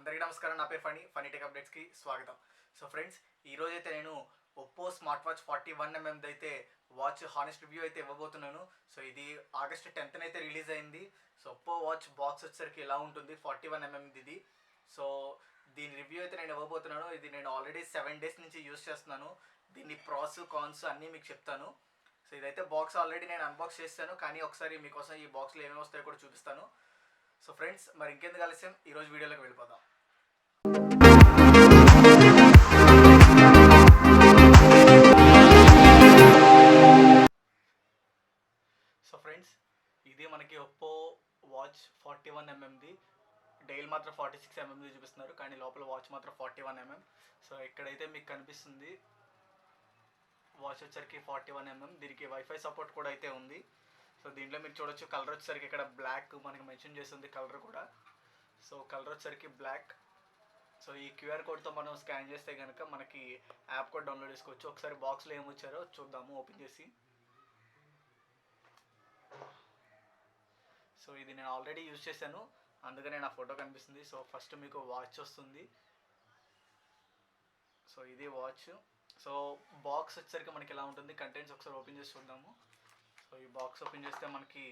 అందరికీ నమస్కారం. నా పేరు ఫనీ టెక్ అప్డేట్స్కి స్వాగతం. సో ఫ్రెండ్స్, ఈరోజు అయితే నేను ఒప్పో స్మార్ట్ వాచ్ 41mm అయితే వాచ్ హానెస్ట్ రివ్యూ అయితే ఇవ్వబోతున్నాను. సో ఇది ఆగస్ట్ 10th అయితే రిలీజ్ అయింది. సో ఒప్పో వాచ్ బాక్స్ వచ్చేసరికి ఇలా ఉంటుంది, 41mm ఇది. సో దీని రివ్యూ అయితే నేను ఇవ్వబోతున్నాను. ఇది నేను ఆల్రెడీ 7 days నుంచి యూస్ చేస్తున్నాను. దీన్ని ప్రాస్ కాన్స్ అన్నీ మీకు చెప్తాను. సో ఇదైతే బాక్స్ ఆల్రెడీ నేను అన్బాక్స్ చేస్తాను, కానీ ఒకసారి మీకోసం ఈ బాక్స్లో ఏమేమి వస్తాయో కూడా చూపిస్తాను. సో ఫ్రెండ్స్, మరి ఇంకెందుకు ఆలస్యం, ఈరోజు వీడియోలోకి వెళ్ళిపోదాం. సో ఫ్రెండ్స్, ఇది మనకి ఒప్పో వాచ్ 41mmది. డైల్ మాత్రం 46mmది చూపిస్తున్నారు, కానీ లోపల వాచ్ మాత్రం 41mm. సో ఇక్కడైతే మీకు కనిపిస్తుంది వాచ్ వచ్చరికి 41mm. దీనికి వైఫై సపోర్ట్ కూడా అయితే ఉంది. సో దీంట్లో మీరు చూడొచ్చు, కలర్ వచ్చేసరికి ఇక్కడ బ్లాక్ మనకి మెన్షన్ చేస్తుంది కలర్ కూడా. సో కలర్ వచ్చేసరికి బ్లాక్. సో ఈ క్యూఆర్ కోడ్తో మనం స్కాన్ చేస్తే కనుక మనకి యాప్ కోడ్ డౌన్లోడ్ చేసుకోవచ్చు. ఒకసారి బాక్స్లో ఏమొచ్చారో చూద్దాము ఓపెన్ చేసి. సో ఇది నేను ఆల్రెడీ యూజ్ చేశాను, అందుకనే నా ఫోటో కనిపిస్తుంది. సో ఫస్ట్ మీకు వాచ్ వస్తుంది. సో ఇది వాచ్. సో బాక్స్ వచ్చేసరికి మనకి ఎలా ఉంటుంది, కంటెంట్స్ ఒకసారి ఓపెన్ చేసి చూద్దాము. సో ఈ బాక్స్ ఓపెన్ చేస్తే మనకి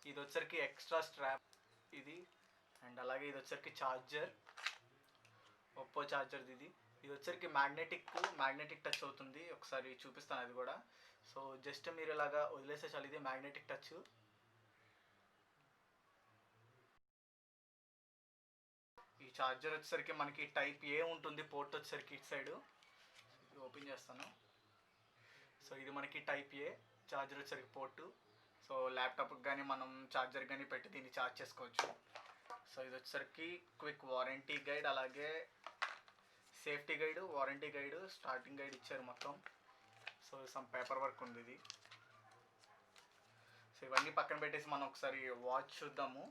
ఇది వచ్చరికి ఎక్స్ట్రా స్ట్రాప్ ఇది, అండ్ అలాగే ఇది వచ్చరికి ఛార్జర్, ఒప్పో ఛార్జర్ది ఇది. ఇది వచ్చరికి మ్యాగ్నెటిక్ టచ్ అవుతుంది. ఒకసారి చూపిస్తాను అది కూడా. సో జస్ట్ మీరు ఇలాగా వదిలేస్తే చాలు, ఇది మ్యాగ్నెటిక్ టచ్. ఈ ఛార్జర్ వచ్చేసరికి మనకి టైప్ ఏ ఉంటుంది, పోర్ట్ వచ్చేసరికి ఇటు సైడ్. ఓపెన్ చేస్తాను. సో ఇది మనకి టైప్ ఏ ఛార్జర్ వచ్చేసరికి పోర్టు. సో ల్యాప్టాప్కి కానీ మనం ఛార్జర్ కానీ పెట్టి దీన్ని ఛార్జ్ చేసుకోవచ్చు. సో ఇది వచ్చేసరికి క్విక్ వారంటీ గైడ్, అలాగే safety guide, warranty guide, starting guide ఇచ్చారు మొత్తం. సో సమ్ పేపర్ వర్క్ ఉంది ఇది. సో ఇవన్నీ పక్కన పెట్టేసి మనం ఒకసారి వాచ్ చూద్దాము.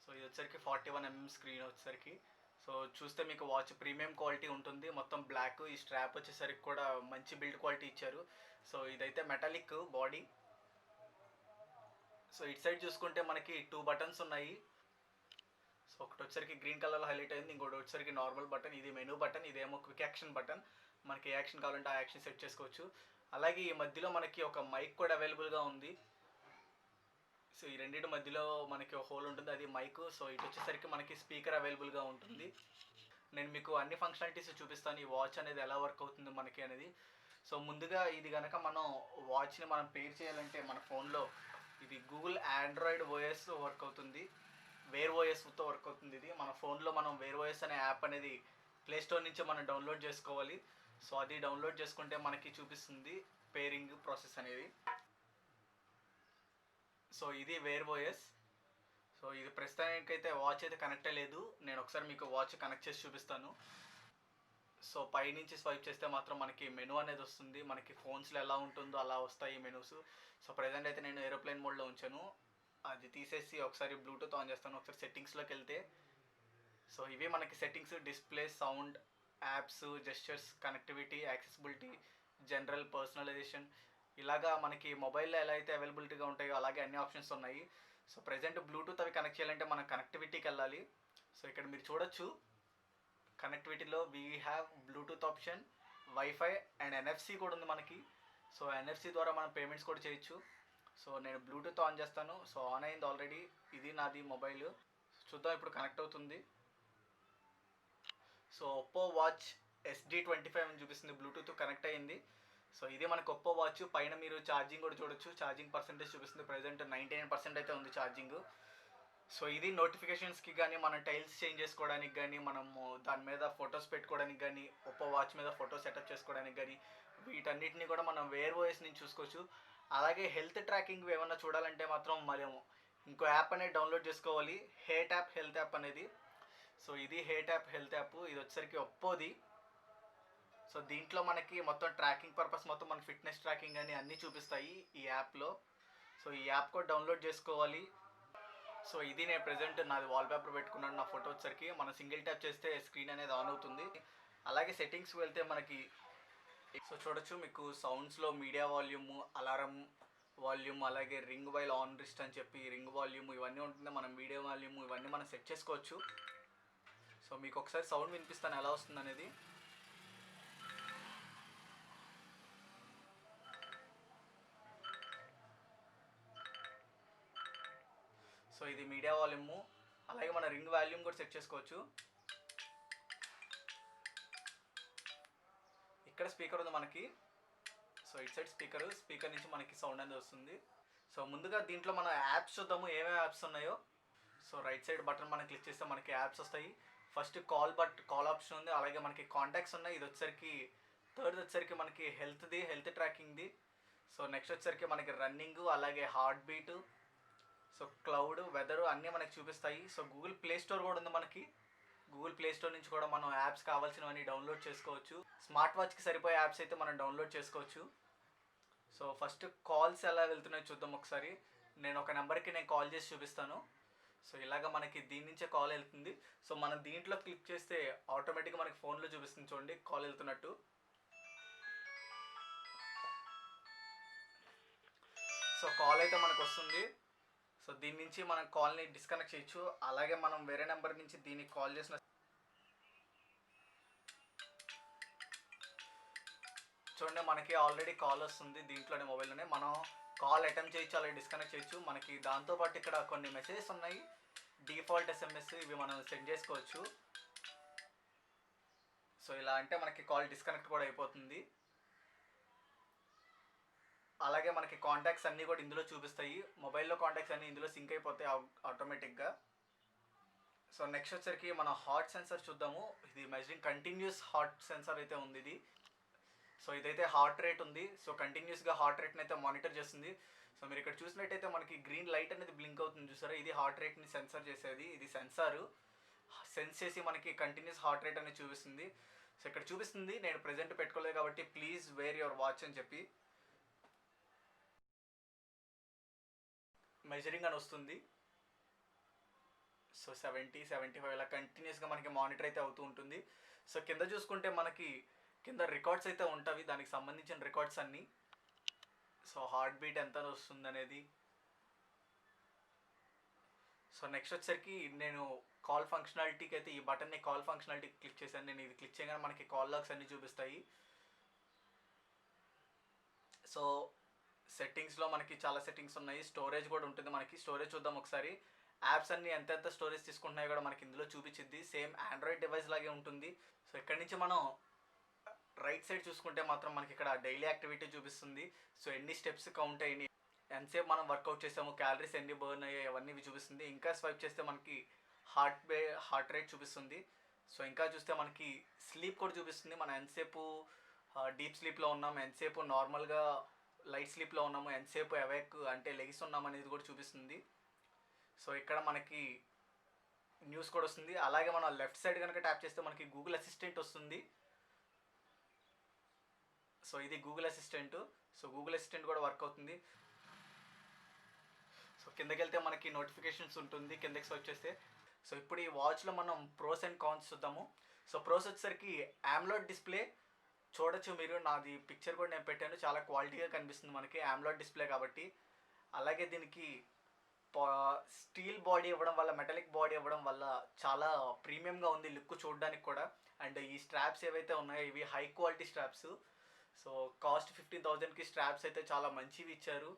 సో ఇది వచ్చేసరికి 41mm స్క్రీన్ వచ్చేసరికి. సో చూస్తే మీకు వాచ్ ప్రీమియం క్వాలిటీ ఉంటుంది, మొత్తం బ్లాక్. ఈ స్ట్రాప్ వచ్చేసరికి కూడా మంచి బిల్డ్ క్వాలిటీ ఇచ్చారు. సో ఇదైతే మెటాలిక్ బాడీ. సో ఇటు సైడ్ చూసుకుంటే మనకి 2 బటన్స్ ఉన్నాయి. సో ఒకటి వచ్చేసరికి గ్రీన్ కలర్లో హైలైట్ అయింది, ఇంకోటి వచ్చేసరికి నార్మల్ బటన్. ఇది మెనూ బటన్, ఇదేమో క్విక్ యాక్షన్ బటన్. మనకి ఏ యాక్షన్ కావాలంటే ఆ యాక్షన్ సెట్ చేసుకోవచ్చు. అలాగే ఈ మధ్యలో మనకి ఒక మైక్ కూడా అవైలబుల్గా ఉంది. సో ఈ రెండింటి మధ్యలో మనకి ఒక హోల్ ఉంటుంది, అది మైక్. సో ఇటు వచ్చేసరికి మనకి స్పీకర్ అవైలబుల్గా ఉంటుంది. నేను మీకు అన్ని ఫంక్షనాలిటీస్ చూపిస్తాను, ఈ వాచ్ అనేది ఎలా వర్క్ అవుతుంది మనకి అనేది. సో ముందుగా ఇది కనుక మనం వాచ్ని మనం పేర్ చేయాలంటే మన ఫోన్లో ఇది గూగుల్ ఆండ్రాయిడ్ ఓఎస్ వర్క్ అవుతుంది, వేర్ ఓఎస్తో వర్క్ అవుతుంది. ఇది మన ఫోన్లో మనం వేర్ ఓఎస్ అనే యాప్ అనేది ప్లేస్టోర్ నుంచి మనం డౌన్లోడ్ చేసుకోవాలి. సో అది డౌన్లోడ్ చేసుకుంటే మనకి చూపిస్తుంది పేరింగ్ ప్రాసెస్ అనేది. సో ఇది వేర్ ఓఎస్. సో ఇది ప్రస్తుతానికైతే వాచ్ అయితే కనెక్ట్ అయ్యలేదు. నేను ఒకసారి మీకు వాచ్ కనెక్ట్ చేసి చూపిస్తాను. సో పైనుంచి స్వైప్ చేస్తే మాత్రం మనకి మెనూ అనేది వస్తుంది, మనకి ఫోన్స్లో ఎలా ఉంటుందో అలా వస్తాయి మెనూస్. సో ప్రజెంట్ అయితే నేను ఏరోప్లేన్ మోడ్లో ఉంచాను, అది తీసేసి ఒకసారి బ్లూటూత్ ఆన్ చేస్తాను. ఒకసారి సెట్టింగ్స్లోకి వెళ్తే సో ఇవి మనకి settings: display, sound, apps, gestures, connectivity, accessibility, general, personalisation. ఇలాగా మనకి మొబైల్లో ఎలా అయితే అవైలబిలిటీగా ఉంటాయో అలాగే అన్ని ఆప్షన్స్ ఉన్నాయి. సో ప్రజెంట్ బ్లూటూత్ అవి కనెక్ట్ చేయాలంటే మనం కనెక్టివిటీకి వెళ్ళాలి. సో ఇక్కడ మీరు చూడొచ్చు, కనెక్టివిటీలో we have Bluetooth option, WiFi and NFC కూడా ఉంది మనకి. సో ఎన్ఎఫ్సి ద్వారా మనం పేమెంట్స్ కూడా చేయొచ్చు. సో నేను బ్లూటూత్ ఆన్ చేస్తాను. సో ఆన్ అయింది ఆల్రెడీ. ఇది నాది మొబైల్. చూద్దాం ఇప్పుడు కనెక్ట్ అవుతుంది. సో ఒప్పో వాచ్ SD25 అని చూపిస్తుంది, బ్లూటూత్ కనెక్ట్ అయ్యింది. సో ఇది మనకు ఒప్పో వాచ్. పైన మీరు ఛార్జింగ్ కూడా చూడొచ్చు, ఛార్జింగ్ పర్సెంటేజ్ చూపిస్తుంది. ప్రజెంట్ 99% అయితే ఉంది ఛార్జింగ్. సో ఇది నోటిఫికేషన్స్కి కానీ, మనం టైల్స్ చేంజ్ చేసుకోవడానికి కానీ, మనము దాని మీద ఫొటోస్ పెట్టుకోవడానికి కానీ, ఒప్పో వాచ్ మీద ఫోటో సెటప్ చేసుకోవడానికి కానీ, వీటన్నిటిని కూడా మనం వేర్ ఓఎస్ నుంచి చూసుకోవచ్చు. అలాగే హెల్త్ ట్రాకింగ్ ఏమన్నా చూడాలంటే మాత్రం మనము ఇంకో యాప్ అనేది డౌన్లోడ్ చేసుకోవాలి, హేట్ యాప్ హెల్త్ యాప్ అనేది. సో ఇది హేట్ యాప్ హెల్త్ యాప్. ఇది వచ్చేసరికి ఒప్పోది. సో దీంట్లో మనకి మొత్తం ట్రాకింగ్ పర్పస్, మొత్తం మన ఫిట్నెస్ ట్రాకింగ్ అని అన్నీ చూపిస్తాయి ఈ యాప్లో. సో ఈ యాప్ కూడా డౌన్లోడ్ చేసుకోవాలి. సో ఇది నేను ప్రెజెంట్ నాది వాల్పేపర్ పెట్టుకున్నాను, నా ఫోటో వచ్చరికి. మనం సింగిల్ ట్యాప్ చేస్తే స్క్రీన్ అనేది ఆన్ అవుతుంది. అలాగే సెట్టింగ్స్కి వెళ్తే మనకి సో చూడొచ్చు, మీకు సౌండ్స్లో మీడియా వాల్యూమ్, అలారం వాల్యూమ్, అలాగే రింగ్ వైల్ ఆన్ రిస్ట్ అని చెప్పి రింగ్ వాల్యూమ్ ఇవన్నీ ఉంటుంది. మనం మీడియా వాల్యూమ్ ఇవన్నీ మనం సెట్ చేసుకోవచ్చు. సో మీకు ఒకసారి సౌండ్ వినిపిస్తాను ఎలా వస్తుంది అనేది. సో ఇది మీడియా వాల్యూము. అలాగే మన రింగ్ వాల్యూమ్ కూడా సెట్ చేసుకోవచ్చు. ఇక్కడ స్పీకర్ ఉంది మనకి. సో ఇటు సైడ్ స్పీకర్ నుంచి మనకి సౌండ్ అనేది వస్తుంది. సో ముందుగా దీంట్లో మన యాప్స్ చూద్దాము, ఏమేమి యాప్స్ ఉన్నాయో. సో రైట్ సైడ్ బటన్ మనం క్లిక్ చేస్తే మనకి యాప్స్ వస్తాయి. ఫస్ట్ కాల్ ఆప్షన్ ఉంది, అలాగే మనకి కాంటాక్ట్స్ ఉన్నాయి. ఇది వచ్చేసరికి థర్డ్ వచ్చేసరికి మనకి హెల్త్ ట్రాకింగ్ది. సో నెక్స్ట్ వచ్చేసరికి మనకి రన్నింగ్, అలాగే heart beat, so cloud, weather అన్నీ మనకి చూపిస్తాయి. సో గూగుల్ ప్లే స్టోర్ కూడా ఉంది మనకి. గూగుల్ ప్లే స్టోర్ నుంచి కూడా మనం యాప్స్ కావాల్సినవన్నీ డౌన్లోడ్ చేసుకోవచ్చు. స్మార్ట్ వాచ్కి సరిపోయే యాప్స్ అయితే మనం డౌన్లోడ్ చేసుకోవచ్చు. సో ఫస్ట్ కాల్స్ ఎలా వెళ్తున్నాయో చూద్దాం ఒకసారి. నేను ఒక నెంబర్కి కాల్ చేసి చూపిస్తాను. సో ఇలాగ మనకి దీని నుంచే కాల్ వెళ్తుంది. సో మనం దీంట్లో క్లిక్ చేస్తే ఆటోమేటిక్గా మనకి ఫోన్లో చూపిస్తుంది చూడండి కాల్ వెళ్తున్నట్టు. సో కాల్ అయితే మనకు వస్తుంది. సో దీని నుంచి మనం కాల్ని డిస్కనెక్ట్ చేయొచ్చు. అలాగే మనం వేరే నెంబర్ నుంచి దీనికి కాల్ చేసిన చూడండి మనకి ఆల్రెడీ కాల్ వస్తుంది దీంట్లోనే, మొబైల్లోనే. మనం కాల్ అటెంప్ట్ చేయొచ్చు, అలాగే డిస్కనెక్ట్ చేయొచ్చు. మనకి దాంతోపాటు ఇక్కడ కొన్ని మెసేజెస్ ఉన్నాయి, డిఫాల్ట్ SMS, ఇవి మనం సెండ్ చేసుకోవచ్చు. సో ఇలా అంటే మనకి కాల్ డిస్కనెక్ట్ కూడా అయిపోతుంది. అలాగే మనకి కాంటాక్ట్స్ అన్నీ కూడా ఇందులో చూపిస్తాయి. మొబైల్లో కాంటాక్ట్స్ అన్నీ ఇందులో సింక్ అయిపోతాయి ఆటోమేటిక్గా. సో నెక్స్ట్ వచ్చరికి మన హార్ట్ సెన్సర్ చూద్దాము. ఇది మెజరింగ్ కంటిన్యూస్ హార్ట్ సెన్సర్ అయితే ఉంది ఇది. సో ఇదైతే హార్ట్ రేట్ ఉంది. సో కంటిన్యూస్గా హార్ట్ రేట్ని అయితే మానిటర్ చేస్తుంది. సో మీరు ఇక్కడ చూసినట్టయితే మనకి గ్రీన్ లైట్ అనేది బ్లింక్ అవుతుంది చూసారా, ఇది హార్ట్ రేట్ని సెన్సర్ చేసేది. ఇది సెన్సార్ సెన్స్ చేసి మనకి కంటిన్యూస్ హార్ట్ రేట్ అనేది చూపిస్తుంది. సో ఇక్కడ చూపిస్తుంది, నేను ప్రెజెంట్ పెట్టుకోలేదు కాబట్టి ప్లీజ్ వేర్ యువర్ వాచ్ అని చెప్పి మెజరింగ్ అని వస్తుంది. సో 70, 75 ఇలా కంటిన్యూస్గా మనకి మానిటర్ అయితే అవుతూ ఉంటుంది. సో కింద చూసుకుంటే మనకి కింద రికార్డ్స్ అయితే ఉంటాయి, దానికి సంబంధించిన రికార్డ్స్ అన్నీ. సో హార్ట్ బీట్ ఎంత వస్తుంది అనేది. సో నెక్స్ట్ వచ్చేసరికి నేను కాల్ ఫంక్షనాలిటీకి అయితే ఈ బటన్ని కాల్ ఫంక్షనాలిటీకి క్లిక్ చేశాను. నేను ఇది క్లిక్ చేయగానే మనకి కాల్ లాగ్స్ అన్నీ చూపిస్తాయి. సో సెట్టింగ్స్లో మనకి చాలా సెట్టింగ్స్ ఉన్నాయి, స్టోరేజ్ కూడా ఉంటుంది మనకి. స్టోరేజ్ చూద్దాం ఒకసారి. యాప్స్ అన్నీ ఎంతెంత స్టోరేజ్ తీసుకుంటున్నాయో కూడా మనకి ఇందులో చూపించింది. సేమ్ ఆండ్రాయిడ్ డివైస్ లాగే ఉంటుంది. సో ఇక్కడ నుంచి మనం రైట్ సైడ్ చూసుకుంటే మాత్రం మనకి ఇక్కడ డైలీ యాక్టివిటీ చూపిస్తుంది. సో ఎన్ని స్టెప్స్ కౌంట్ అయినాయి, ఎంతసేపు మనం వర్కౌట్ చేసాము, క్యాలరీస్ ఎన్ని బర్న్ అయ్యాయి, అవన్నీ చూపిస్తుంది. ఇంకా స్వైప్ చేస్తే మనకి హార్ట్ రేట్ చూపిస్తుంది. సో ఇంకా చూస్తే మనకి స్లీప్ కూడా చూపిస్తుంది. మనం ఎంతసేపు డీప్ స్లీప్లో ఉన్నాము, ఎంతసేపు నార్మల్గా లైట్ స్లీప్లో ఉన్నాము, ఎంతసేపు అవేక్ అంటే లెగిసి ఉన్నాము అనేది కూడా చూపిస్తుంది. సో ఇక్కడ మనకి న్యూస్ కూడా వస్తుంది. అలాగే మనం లెఫ్ట్ సైడ్ కనుక ట్యాప్ చేస్తే మనకి గూగుల్ అసిస్టెంట్ వస్తుంది. సో ఇది Google assistant. So Google assistant కూడా వర్క్ అవుతుంది. సో కిందకి వెళ్తే మనకి నోటిఫికేషన్స్ ఉంటుంది కిందకి స్వైప్ చేస్తే. సో ఇప్పుడు ఈ వాచ్లో మనం ప్రోస్ అండ్ కాన్స్ చూద్దాము. సో ప్రోస్ వచ్చేసరికి AMOLED డిస్ప్లే చూడొచ్చు మీరు, నాది పిక్చర్ కూడా నేను పెట్టాను, చాలా క్వాలిటీగా కనిపిస్తుంది మనకి AMOLED డిస్ప్లే కాబట్టి. అలాగే దీనికి స్టీల్ బాడీ ఇవ్వడం వల్ల, మెటాలిక్ బాడీ ఇవ్వడం వల్ల చాలా ప్రీమియంగా ఉంది లుక్ చూడడానికి కూడా. అండ్ ఈ స్ట్రాప్స్ ఏవైతే ఉన్నాయో ఇవి high quality straps. So cost 50,000కి స్ట్రాప్స్ అయితే చాలా మంచివి ఇచ్చారు.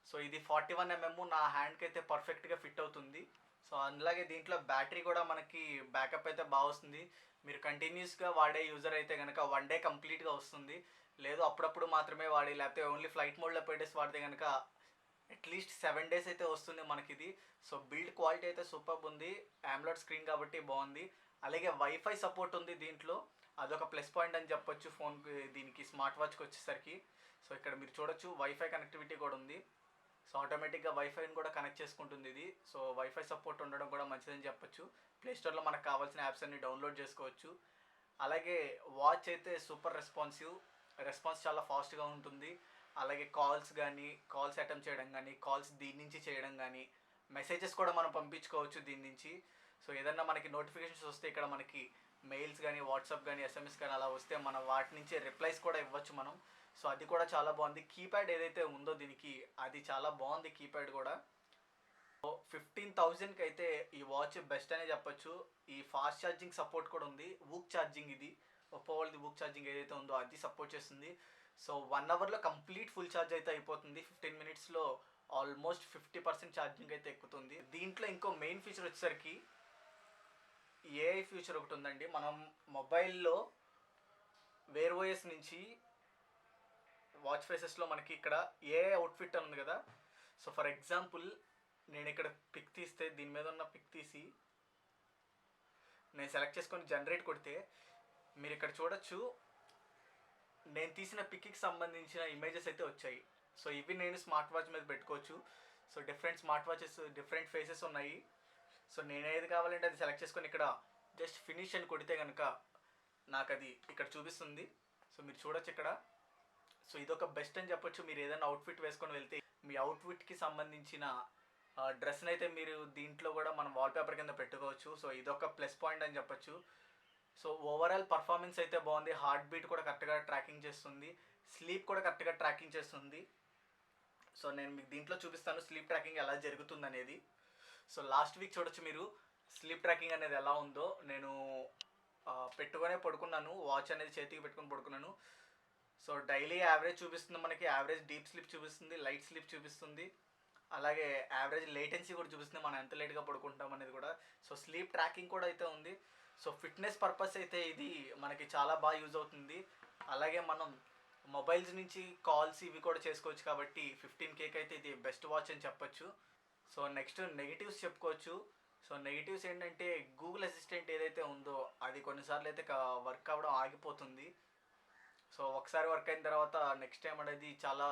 సో ఇది 41mm, నా హ్యాండ్కి అయితే పర్ఫెక్ట్గా ఫిట్ అవుతుంది. సో అలాగే దీంట్లో బ్యాటరీ కూడా మనకి బ్యాకప్ అయితే బాగా వస్తుంది. మీరు కంటిన్యూస్గా వాడే యూజర్ అయితే కనుక 1 డే కంప్లీట్గా వస్తుంది. లేదు అప్పుడప్పుడు మాత్రమే వాడి, లేకపోతే ఓన్లీ ఫ్లైట్ మోడ్లో పెట్టేసి వాడితే కనుక అట్లీస్ట్ 7 days అయితే వస్తుంది మనకి ఇది. సో బిల్డ్ క్వాలిటీ అయితే సూపర్ ఉంది, AMOLED స్క్రీన్ కాబట్టి బాగుంది. అలాగే వైఫై సపోర్ట్ ఉంది దీంట్లో, అదొక ప్లస్ పాయింట్ అని చెప్పొచ్చు ఫోన్కి, దీనికి స్మార్ట్ వాచ్కి వచ్చేసరికి. సో ఇక్కడ మీరు చూడొచ్చు వైఫై కనెక్టివిటీ కూడా ఉంది. సో ఆటోమేటిక్గా వైఫైని కూడా కనెక్ట్ చేసుకుంటుంది ఇది. సో వైఫై సపోర్ట్ ఉండడం కూడా మంచిదని చెప్పొచ్చు. ప్లేస్టోర్లో మనకు కావాల్సిన యాప్స్ అన్ని డౌన్లోడ్ చేసుకోవచ్చు. అలాగే వాచ్ అయితే సూపర్ రెస్పాన్స్ చాలా ఫాస్ట్గా ఉంటుంది. అలాగే కాల్స్ అటెంప్ట్ చేయడం కానీ, కాల్స్ దీని నుంచి చేయడం కానీ, మెసేజెస్ కూడా మనం పంపించుకోవచ్చు దీని నుంచి. సో ఏదన్నా మనకి నోటిఫికేషన్స్ వస్తే ఇక్కడ మనకి మెయిల్స్ కానీ, వాట్సాప్ కానీ, SMS కానీ అలా వస్తే మనం వాటి నుంచి రిప్లైస్ కూడా ఇవ్వచ్చు మనం. సో అది కూడా చాలా బాగుంది. కీప్యాడ్ ఏదైతే ఉందో దీనికి, అది చాలా బాగుంది కీప్యాడ్ కూడా. 15,000కి అయితే ఈ వాచ్ బెస్ట్ అనే చెప్పొచ్చు. ఈ ఫాస్ట్ ఛార్జింగ్ సపోర్ట్ కూడా ఉంది. వూక్ ఛార్జింగ్ ఇది. ఒప్పో వాళ్ళది వూక్ ఛార్జింగ్ ఏదైతే ఉందో అది సపోర్ట్ చేస్తుంది. సో 1 అవర్లో కంప్లీట్ ఫుల్ ఛార్జ్ అయితే అయిపోతుంది. 15 మినిట్స్లో ఆల్మోస్ట్ 50% ఛార్జింగ్ అయితే ఎక్కుతుంది. దీంట్లో ఇంకో మెయిన్ ఫీచర్ వచ్చేసరికి ఏఐ ఫీచర్ ఒకటి ఉందండి. మనం మొబైల్లో వేర్ ఓఎస్ నుంచి వాచ్ ఫేసెస్లో మనకి ఇక్కడ ఏఐ అవుట్ఫిట్ అని ఉంది కదా. సో ఫర్ ఎగ్జాంపుల్ నేను ఇక్కడ పిక్ తీస్తే, దీని మీద ఉన్న పిక్ తీసి నేను సెలెక్ట్ చేసుకొని జనరేట్ కొడితే మీరు ఇక్కడ చూడొచ్చు నేను తీసిన పిక్కి సంబంధించిన ఇమేజెస్ అయితే వచ్చాయి. సో ఇవి నేను స్మార్ట్ వాచ్ మీద పెట్టుకోవచ్చు. So different smart watches different faces ఉన్నాయి. సో నేను ఏది కావాలంటే అది సెలెక్ట్ చేసుకొని ఇక్కడ జస్ట్ ఫినిష్ అని కొడితే కనుక నాకు అది ఇక్కడ చూపిస్తుంది. సో మీరు చూడొచ్చు ఇక్కడ. సో ఇదొక బెస్ట్ అని చెప్పొచ్చు. మీరు ఏదైనా అవుట్ఫిట్ వేసుకొని వెళ్తే మీ అవుట్ఫిట్కి సంబంధించిన డ్రెస్ని అయితే మీరు దీంట్లో కూడా మనం వాల్పేపర్ కింద పెట్టుకోవచ్చు. సో ఇదొక ప్లస్ పాయింట్ అని చెప్పొచ్చు. సో ఓవరాల్ పర్ఫార్మెన్స్ అయితే బాగుంది. హార్ట్ బీట్ కూడా కరెక్ట్గా ట్రాకింగ్ చేస్తుంది. స్లీప్ కూడా కరెక్ట్గా ట్రాకింగ్ చేస్తుంది. సో నేను మీకు దీంట్లో చూపిస్తాను స్లీప్ ట్రాకింగ్ ఎలా జరుగుతుంది అనేది. సో లాస్ట్ వీక్ చూడొచ్చు మీరు స్లీప్ ట్రాకింగ్ అనేది ఎలా ఉందో. నేను పెట్టుకొనే పడుకున్నాను, వాచ్ అనేది చేతికి పెట్టుకొని పడుకున్నాను. సో డైలీ యావరేజ్ చూపిస్తుంది మనకి. యావరేజ్ డీప్ స్లీప్ చూపిస్తుంది, లైట్ స్లీప్ చూపిస్తుంది, అలాగే యావరేజ్ లేటెన్సీ కూడా చూపిస్తుంది, మనం ఎంత లేట్గా పడుకుంటాం అనేది కూడా. సో స్లీప్ ట్రాకింగ్ కూడా అయితే ఉంది. సో ఫిట్నెస్ పర్పస్ అయితే ఇది మనకి చాలా బాగా యూజ్ అవుతుంది. అలాగే మనం మొబైల్స్ నుంచి కాల్స్ ఇవి కూడా చేసుకోవచ్చు కాబట్టి 15Kకి అయితే ఇది బెస్ట్ వాచ్ అని చెప్పొచ్చు. సో నెక్స్ట్ నెగిటివ్స్ చెప్పుకోవచ్చు. సో నెగిటివ్స్ ఏంటంటే గూగుల్ అసిస్టెంట్ ఏదైతే ఉందో అది కొన్నిసార్లు అయితే వర్క్ అవ్వడం ఆగిపోతుంది. సో ఒకసారి వర్క్ అయిన తర్వాత నెక్స్ట్ టైం అనేది చాలా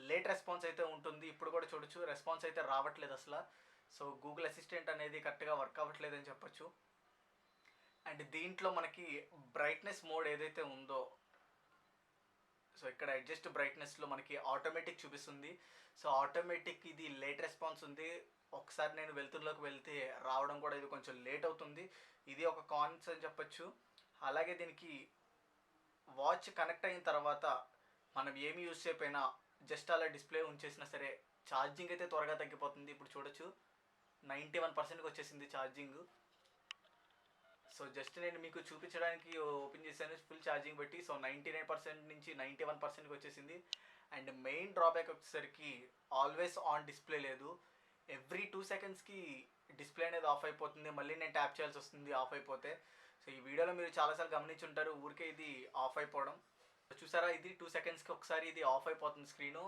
లేట్ రెస్పాన్స్ అయితే ఉంటుంది. ఇప్పుడు కూడా చూడొచ్చు రెస్పాన్స్ అయితే రావట్లేదు అసలు. సో గూగుల్ అసిస్టెంట్ అనేది కరెక్ట్గా వర్క్ అవ్వట్లేదు అని చెప్పొచ్చు. అండ్ దీంట్లో మనకి బ్రైట్నెస్ మోడ్ ఏదైతే ఉందో, సో ఇక్కడ అడ్జస్ట్ బ్రైట్నెస్లో మనకి ఆటోమేటిక్ చూపిస్తుంది. సో ఆటోమేటిక్ ఇది లేట్ రెస్పాన్స్ ఉంది. ఒకసారి నేను వెళ్తుర్లోకి వెళ్తే రావడం కూడా ఇది కొంచెం లేట్ అవుతుంది. ఇది ఒక కాన్స్ అని చెప్పొచ్చు. అలాగే దీనికి వాచ్ కనెక్ట్ అయిన తర్వాత మనం ఏమి యూజ్ చేయకపోయినా జస్ట్ అలా డిస్ప్లే ఉంచేసినా సరే ఛార్జింగ్ అయితే త్వరగా తగ్గిపోతుంది. ఇప్పుడు చూడొచ్చు 91%కి వచ్చేసింది ఛార్జింగ్. సో జస్ట్ నేను మీకు చూపించడానికి ఓపెన్ చేశాను ఫుల్ ఛార్జింగ్ పెట్టి. సో 99% నుంచి 91%కి వచ్చేసింది. అండ్ మెయిన్ డ్రాబ్యాక్ వచ్చేసరికి ఆల్వేస్ ఆన్ డిస్ప్లే లేదు. ఎవ్రీ 2 సెకండ్స్కి డిస్ప్లే అనేది ఆఫ్ అయిపోతుంది. మళ్ళీ నేను ట్యాప్ చేయాల్సి వస్తుంది ఆఫ్ అయిపోతే. సో ఈ వీడియోలో మీరు చాలాసార్లు గమనించి ఉంటారు ఊరికే ఇది ఆఫ్ అయిపోవడం. చూసారా, ఇది 2 సెకండ్స్కి ఒకసారి ఇది ఆఫ్ అయిపోతుంది స్క్రీను.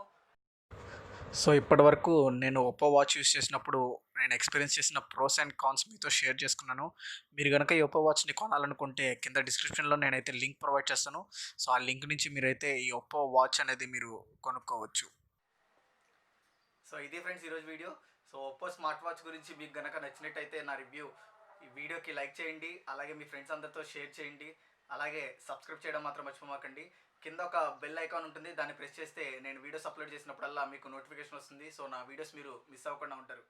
సో ఇప్పటి వరకు నేను ఒప్పో వాచ్ యూస్ చేసినప్పుడు నేను ఎక్స్పీరియన్స్ చేసిన ప్రోస్ అండ్ కాన్స్ మీతో షేర్ చేసుకున్నాను. మీరు కనుక ఈ ఒప్పో వాచ్ని కొనాలనుకుంటే కింద డిస్క్రిప్షన్లో నేనైతే లింక్ ప్రొవైడ్ చేస్తాను. సో ఆ లింక్ నుంచి మీరైతే ఈ ఒప్పో వాచ్ అనేది మీరు కొనుక్కోవచ్చు. సో ఇది ఫ్రెండ్స్ ఈరోజు video. So Oppo smart watch గురించి మీకు కనుక నచ్చినట్టయితే నా రివ్యూ ఈ వీడియోకి లైక్ చేయండి, అలాగే మీ ఫ్రెండ్స్ అందరితో షేర్ చేయండి, అలాగే సబ్స్క్రైబ్ చేయడం మాత్రం మర్చిపోమాకండి. కింద ఒక బెల్ ఐకాన్ ఉంటుంది, దాన్ని ప్రెస్ చేస్తే నేను వీడియోస్ అప్లోడ్ చేసినప్పుడల్లా మీకు నోటిఫికేషన్ వస్తుంది. సో నా వీడియోస్ మీరు మిస్ అవ్వకుండా ఉంటారు.